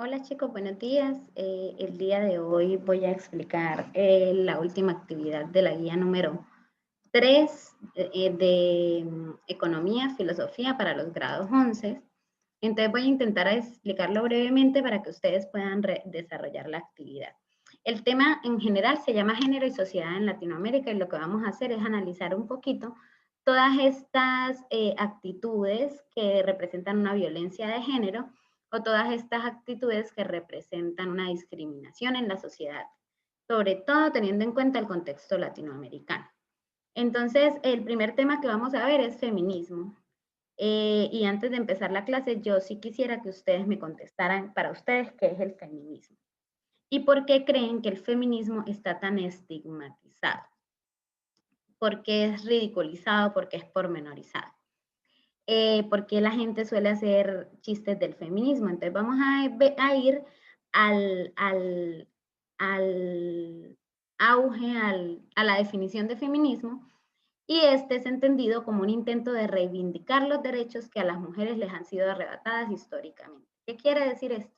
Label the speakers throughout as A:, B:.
A: Hola chicos, buenos días. El día de hoy voy a explicar la última actividad de la guía número 3 de Economía, Filosofía para los grados 11. Entonces voy a intentar explicarlo brevemente para que ustedes puedan desarrollar la actividad. El tema en general se llama Género y Sociedad en Latinoamérica y lo que vamos a hacer es analizar un poquito todas estas actitudes que representan una violencia de género o todas estas actitudes que representan una discriminación en la sociedad, sobre todo teniendo en cuenta el contexto latinoamericano. Entonces, el primer tema que vamos a ver es feminismo. Y antes de empezar la clase, yo sí quisiera que ustedes me contestaran para ustedes qué es el feminismo y por qué creen que el feminismo está tan estigmatizado, por qué es ridiculizado, por qué es pormenorizado. Porque la gente suele hacer chistes del feminismo. Entonces vamos a ir al, al, al auge, a la definición de feminismo, y este es entendido como un intento de reivindicar los derechos que a las mujeres les han sido arrebatadas históricamente. ¿Qué quiere decir esto?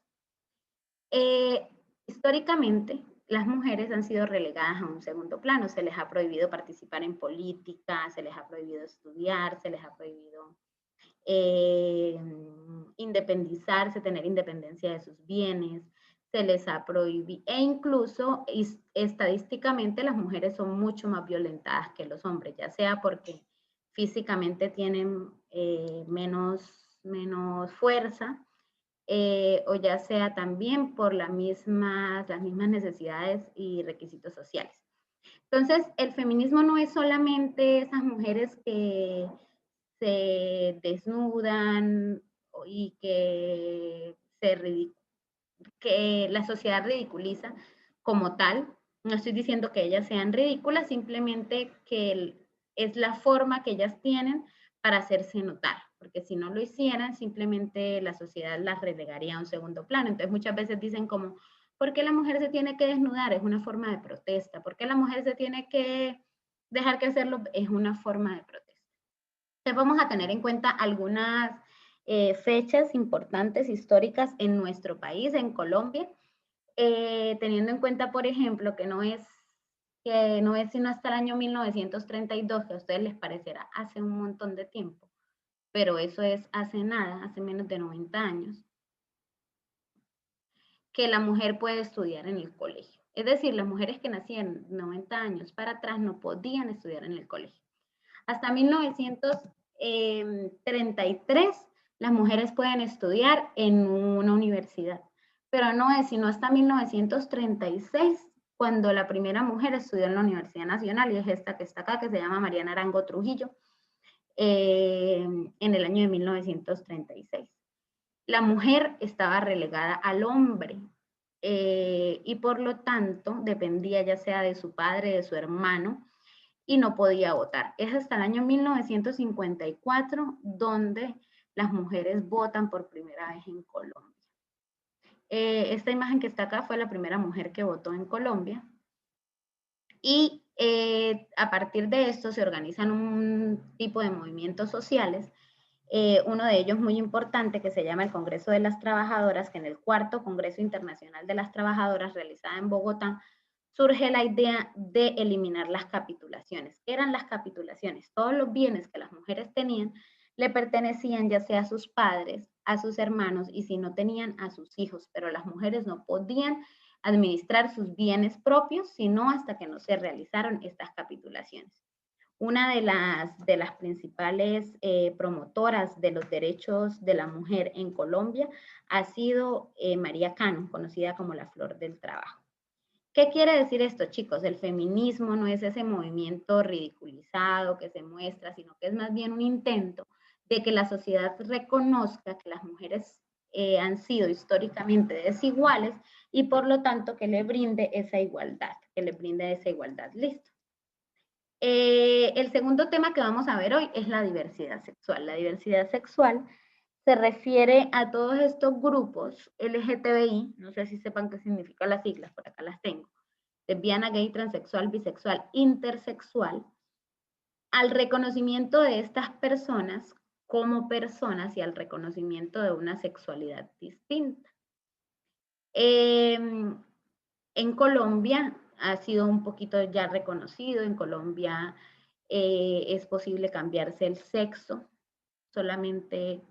A: Eh, Históricamente, las mujeres han sido relegadas a un segundo plano, se les ha prohibido participar en política, se les ha prohibido estudiar, se les ha prohibido eh, independizarse, tener independencia de sus bienes, se les ha prohibido, e incluso estadísticamente las mujeres son mucho más violentadas que los hombres, ya sea porque físicamente tienen menos fuerza, o ya sea también por las mismas necesidades y requisitos sociales. Entonces, el feminismo no es solamente esas mujeres que se desnudan y que la sociedad ridiculiza como tal. No estoy diciendo que ellas sean ridículas, simplemente que es la forma que ellas tienen para hacerse notar, porque si no lo hicieran, simplemente la sociedad las relegaría a un segundo plano. Entonces muchas veces dicen como, ¿por qué la mujer se tiene que desnudar? Es una forma de protesta. ¿Por qué la mujer se tiene que dejar que hacerlo? Es una forma de protesta. Entonces vamos a tener en cuenta algunas fechas importantes históricas en nuestro país, en Colombia, teniendo en cuenta, por ejemplo, que no es sino hasta el año 1932, que a ustedes les parecerá hace un montón de tiempo, pero eso es hace nada, hace menos de 90 años, que la mujer puede estudiar en el colegio. Es decir, las mujeres que nacían 90 años para atrás no podían estudiar en el colegio. Hasta 1933 las mujeres pueden estudiar en una universidad, pero no es sino hasta 1936 cuando la primera mujer estudió en la Universidad Nacional, y es esta que está acá, que se llama Mariana Arango Trujillo, en el año de 1936. La mujer estaba relegada al hombre, y por lo tanto dependía ya sea de su padre, de su hermano, y no podía votar. Es hasta el año 1954 donde las mujeres votan por primera vez en Colombia. Esta imagen que está acá fue la primera mujer que votó en Colombia, y a partir de esto se organizan un tipo de movimientos sociales, uno de ellos muy importante que se llama el Congreso de las Trabajadoras, que en el cuarto Congreso Internacional de las Trabajadoras realizada en Bogotá, surge la idea de eliminar las capitulaciones. ¿Qué eran las capitulaciones? Todos los bienes que las mujeres tenían le pertenecían ya sea a sus padres, a sus hermanos, y si no tenían, a sus hijos, pero las mujeres no podían administrar sus bienes propios, sino hasta que no se realizaron estas capitulaciones. Una de las principales promotoras de los derechos de la mujer en Colombia ha sido María Cano, conocida como la Flor del Trabajo. ¿Qué quiere decir esto, chicos? El feminismo no es ese movimiento ridiculizado que se muestra, sino que es más bien un intento de que la sociedad reconozca que las mujeres han sido históricamente desiguales, y por lo tanto que le brinde esa igualdad, Listo. El segundo tema que vamos a ver hoy es la diversidad sexual. La diversidad sexual se refiere a todos estos grupos LGTBI, no sé si sepan qué significan las siglas, por acá las tengo, lesbiana, gay, transexual, bisexual, intersexual, al reconocimiento de estas personas como personas y al reconocimiento de una sexualidad distinta. En Colombia ha sido un poquito ya reconocido, en Colombia es posible cambiarse el sexo solamente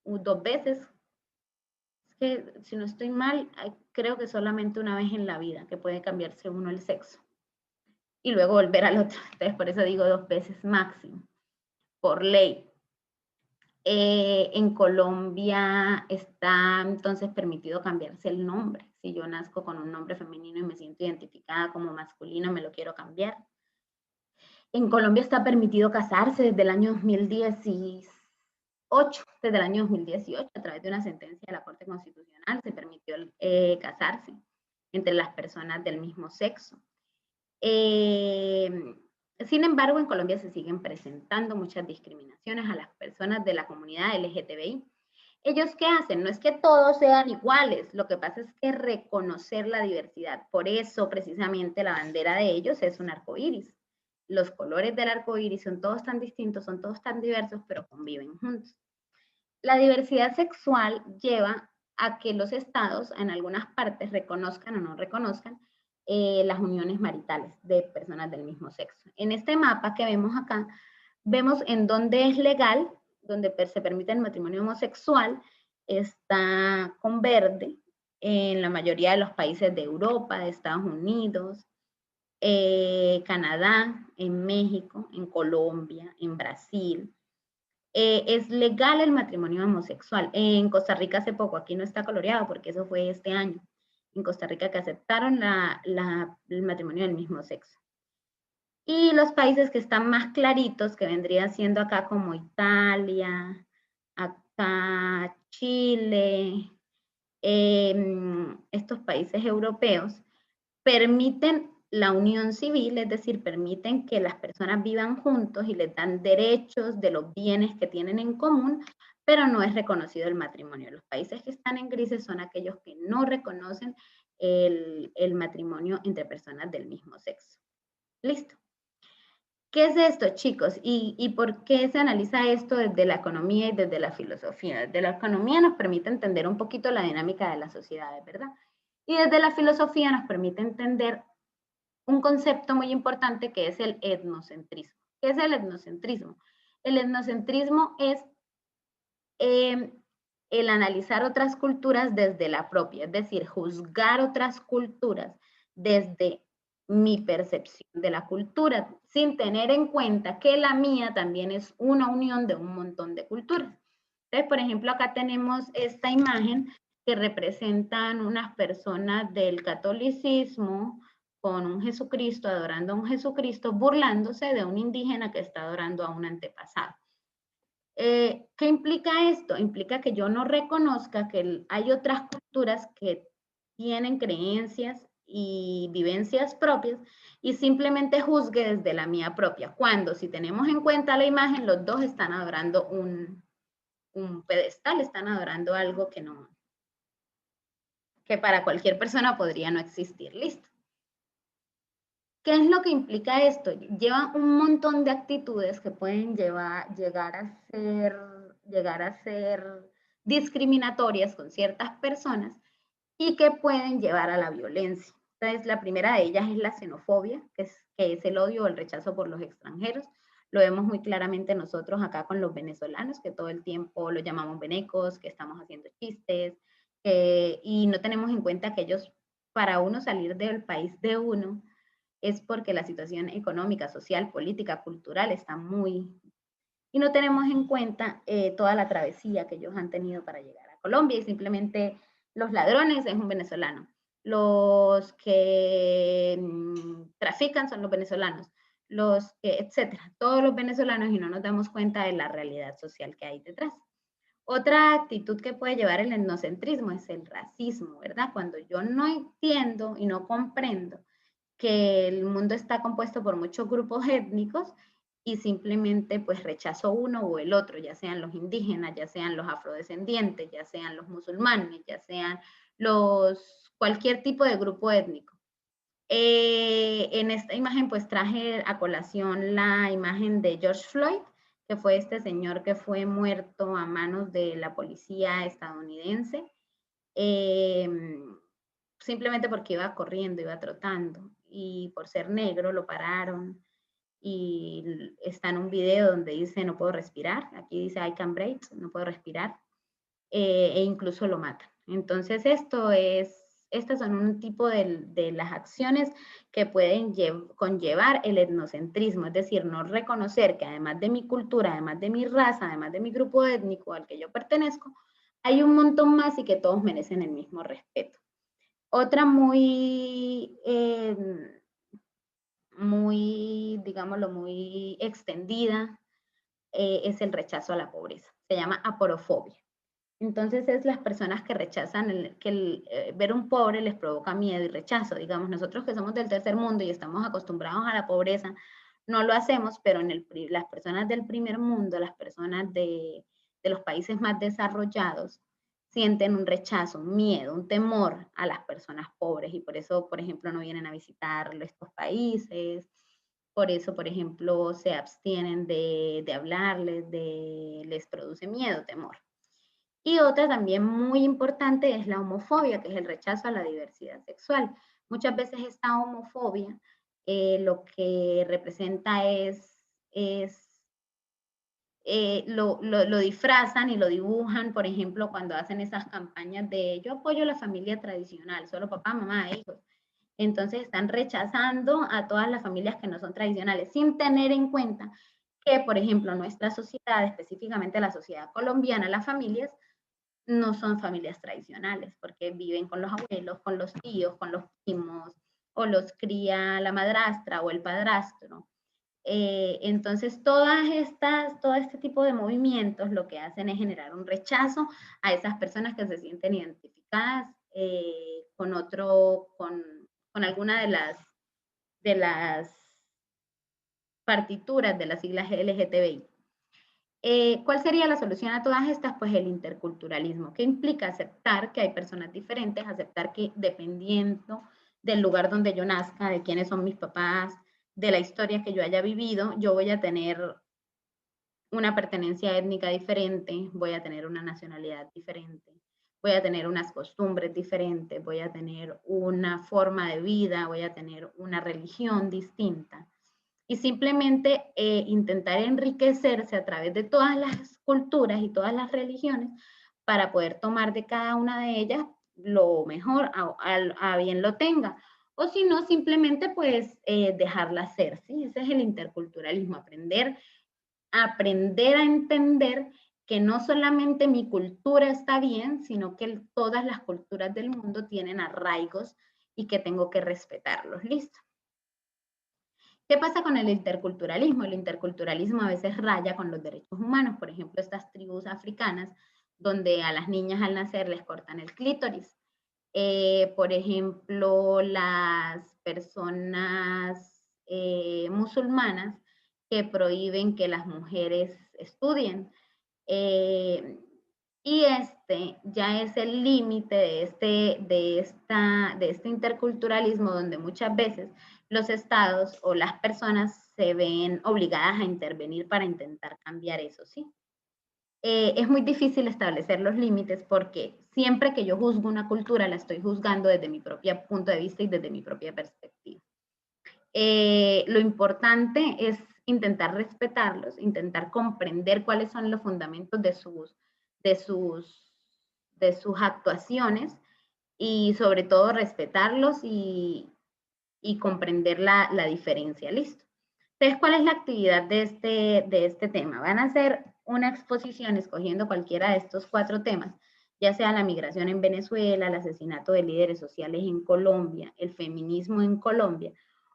A: 2 veces. Es que si no estoy mal, creo que solamente una vez en la vida que puede cambiarse uno el sexo y luego volver al otro. Entonces por eso digo 2 veces máximo, por ley. En Colombia está entonces permitido cambiarse el nombre. Si yo nazco con un nombre femenino y me siento identificada como masculino, me lo quiero cambiar. En Colombia está permitido casarse desde el año 2018, desde el año 2018, a través de una sentencia de la Corte Constitucional, se permitió casarse entre las personas del mismo sexo. Sin embargo, en Colombia se siguen presentando muchas discriminaciones a las personas de la comunidad LGTBI. ¿Ellos qué hacen? No es que todos sean iguales, lo que pasa es que reconocer la diversidad. Por eso, precisamente, la bandera de ellos es un arco iris. Los colores del arco iris son todos tan distintos, son todos tan diversos, pero conviven juntos. La diversidad sexual lleva a que los estados, en algunas partes, reconozcan o no reconozcan las uniones maritales de personas del mismo sexo. En este mapa que vemos acá, vemos en dónde es legal, donde se permite el matrimonio homosexual, está con verde en la mayoría de los países de Europa, de Estados Unidos, Canadá, en México, en Colombia, en Brasil. Es legal el matrimonio homosexual. En Costa Rica hace poco, aquí no está coloreado porque eso fue este año, en Costa Rica que aceptaron el matrimonio del mismo sexo. Y los países que están más claritos, que vendrían siendo acá como Italia, acá Chile, estos países europeos, permiten la unión civil, es decir, permiten que las personas vivan juntos y les dan derechos de los bienes que tienen en común, pero no es reconocido el matrimonio. Los países que están en grises son aquellos que no reconocen el matrimonio entre personas del mismo sexo. Listo. ¿Qué es esto, chicos? ¿Y por qué se analiza esto desde la economía y desde la filosofía? Desde la economía nos permite entender un poquito la dinámica de las sociedades, ¿verdad? Y desde la filosofía nos permite entender un concepto muy importante que es el etnocentrismo. ¿Qué es el etnocentrismo? El etnocentrismo es el analizar otras culturas desde la propia, es decir, juzgar otras culturas desde mi percepción de la cultura, sin tener en cuenta que la mía también es una unión de un montón de culturas. Entonces, por ejemplo, acá tenemos esta imagen que representan unas personas del catolicismo con un Jesucristo, adorando a un Jesucristo, burlándose de un indígena que está adorando a un antepasado. ¿Qué implica esto? Implica que yo no reconozca que hay otras culturas que tienen creencias y vivencias propias y simplemente juzgue desde la mía propia. Cuando, si tenemos en cuenta la imagen, los dos están adorando un pedestal, están adorando algo que para cualquier persona podría no existir. Listo. ¿Qué es lo que implica esto? Lleva un montón de actitudes que pueden llegar a ser discriminatorias con ciertas personas y que pueden llevar a la violencia. Entonces, la primera de ellas es la xenofobia, que es el odio o el rechazo por los extranjeros. Lo vemos muy claramente nosotros acá con los venezolanos, que todo el tiempo los llamamos venecos, que estamos haciendo chistes, y no tenemos en cuenta que ellos, para uno salir del país de uno, es porque la situación económica, social, política, cultural está muy... Y no tenemos en cuenta toda la travesía que ellos han tenido para llegar a Colombia y simplemente los ladrones es un venezolano, los que trafican son los venezolanos, los que, etcétera, todos los venezolanos y no nos damos cuenta de la realidad social que hay detrás. Otra actitud que puede llevar el etnocentrismo es el racismo, ¿verdad? Cuando yo no entiendo y no comprendo que el mundo está compuesto por muchos grupos étnicos y simplemente pues rechazo uno o el otro, ya sean los indígenas, ya sean los afrodescendientes, ya sean los musulmanes, ya sean cualquier tipo de grupo étnico. En esta imagen pues traje a colación la imagen de George Floyd, que fue este señor que fue muerto a manos de la policía estadounidense. simplemente porque iba corriendo, iba trotando, y por ser negro lo pararon, y está en un video donde dice no puedo respirar, aquí dice I can't breathe, no puedo respirar, e incluso lo matan. Entonces estas son un tipo de las acciones que pueden conllevar el etnocentrismo, es decir, no reconocer que además de mi cultura, además de mi raza, además de mi grupo étnico al que yo pertenezco, hay un montón más y que todos merecen el mismo respeto. Otra digámoslo, muy extendida es el rechazo a la pobreza. Se llama aporofobia. Entonces es las personas que rechazan, ver un pobre les provoca miedo y rechazo. Digamos, nosotros que somos del tercer mundo y estamos acostumbrados a la pobreza, no lo hacemos, pero las personas del primer mundo, las personas de los países más desarrollados, sienten un rechazo, un miedo, un temor a las personas pobres y por eso, por ejemplo, no vienen a visitar estos países, por eso, por ejemplo, se abstienen de hablarles, les produce miedo, temor. Y otra también muy importante es la homofobia, que es el rechazo a la diversidad sexual. Muchas veces esta homofobia lo que representa lo disfrazan y lo dibujan, por ejemplo, cuando hacen esas campañas de yo apoyo la familia tradicional, solo papá, mamá e hijos. Entonces están rechazando a todas las familias que no son tradicionales, sin tener en cuenta que, por ejemplo, nuestra sociedad, específicamente la sociedad colombiana, las familias no son familias tradicionales, porque viven con los abuelos, con los tíos, con los primos, o los cría la madrastra o el padrastro. Entonces, todo este tipo de movimientos lo que hacen es generar un rechazo a esas personas que se sienten identificadas con alguna de las partituras de las siglas LGTBI. ¿Cuál sería la solución a todas estas? Pues el interculturalismo, que implica aceptar que hay personas diferentes, aceptar que dependiendo del lugar donde yo nazca, de quiénes son mis papás, de la historia que yo haya vivido, yo voy a tener una pertenencia étnica diferente, voy a tener una nacionalidad diferente, voy a tener unas costumbres diferentes, voy a tener una forma de vida, voy a tener una religión distinta y simplemente intentar enriquecerse a través de todas las culturas y todas las religiones para poder tomar de cada una de ellas lo mejor, a bien lo tenga. O si no, simplemente pues dejarla ser, ¿sí? Ese es el interculturalismo, aprender a entender que no solamente mi cultura está bien, sino que todas las culturas del mundo tienen arraigos y que tengo que respetarlos. Listo. ¿Qué pasa con el interculturalismo? El interculturalismo a veces raya con los derechos humanos. Por ejemplo, estas tribus africanas donde a las niñas al nacer les cortan el clítoris. Por ejemplo, las personas musulmanas que prohíben que las mujeres estudien. Y este ya es el límite de este interculturalismo donde muchas veces los estados o las personas se ven obligadas a intervenir para intentar cambiar eso, ¿sí? Es muy difícil establecer los límites porque siempre que yo juzgo una cultura la estoy juzgando desde mi propio punto de vista y desde mi propia perspectiva. Lo importante es intentar respetarlos, intentar comprender cuáles son los fundamentos de sus actuaciones y sobre todo respetarlos y comprender la diferencia. Listo. Entonces, ¿cuál es la actividad de este tema? Van a hacer una exposición escogiendo cualquiera de estos 4 temas, ya sea la migración en Venezuela, el asesinato de líderes sociales en Colombia, el feminismo en Colombia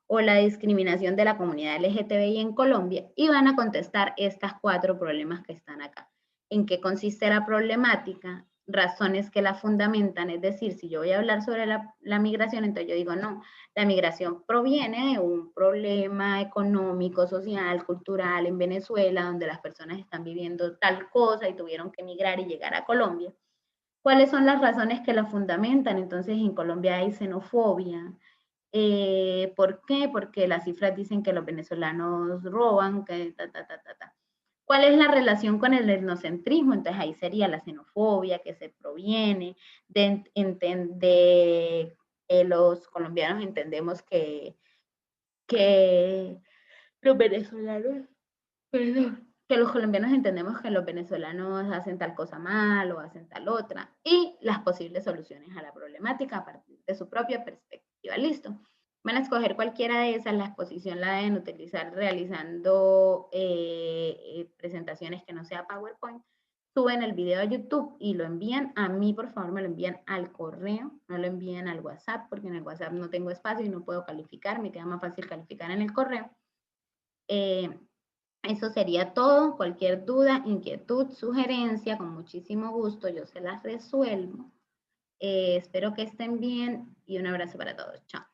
A: o la discriminación de la comunidad LGTBI en Colombia y van a contestar estas 4 problemas que están acá. ¿En qué consiste la problemática? Razones que la fundamentan, es decir, si yo voy a hablar sobre la migración, entonces yo digo, no, la migración proviene de un problema económico, social, cultural en Venezuela, donde las personas están viviendo tal cosa y tuvieron que emigrar y llegar a Colombia. ¿Cuáles son las razones que la fundamentan? Entonces, en Colombia hay xenofobia. ¿Por qué? Porque las cifras dicen que los venezolanos roban, que ta. ¿Cuál es la relación con el etnocentrismo? Entonces ahí sería la xenofobia que se proviene de los colombianos entendemos que los venezolanos, perdón, que los colombianos entendemos que los venezolanos hacen tal cosa mal o hacen tal otra, y las posibles soluciones a la problemática a partir de su propia perspectiva. Listo. Van a escoger cualquiera de esas, la exposición la deben utilizar realizando presentaciones que no sea PowerPoint. Suben el video a YouTube y lo envían a mí, por favor, me lo envían al correo, no lo envían al WhatsApp, porque en el WhatsApp no tengo espacio y no puedo calificar, me queda más fácil calificar en el correo. Eso sería todo. Cualquier duda, inquietud, sugerencia, con muchísimo gusto yo se las resuelvo. Espero que estén bien y un abrazo para todos. Chao.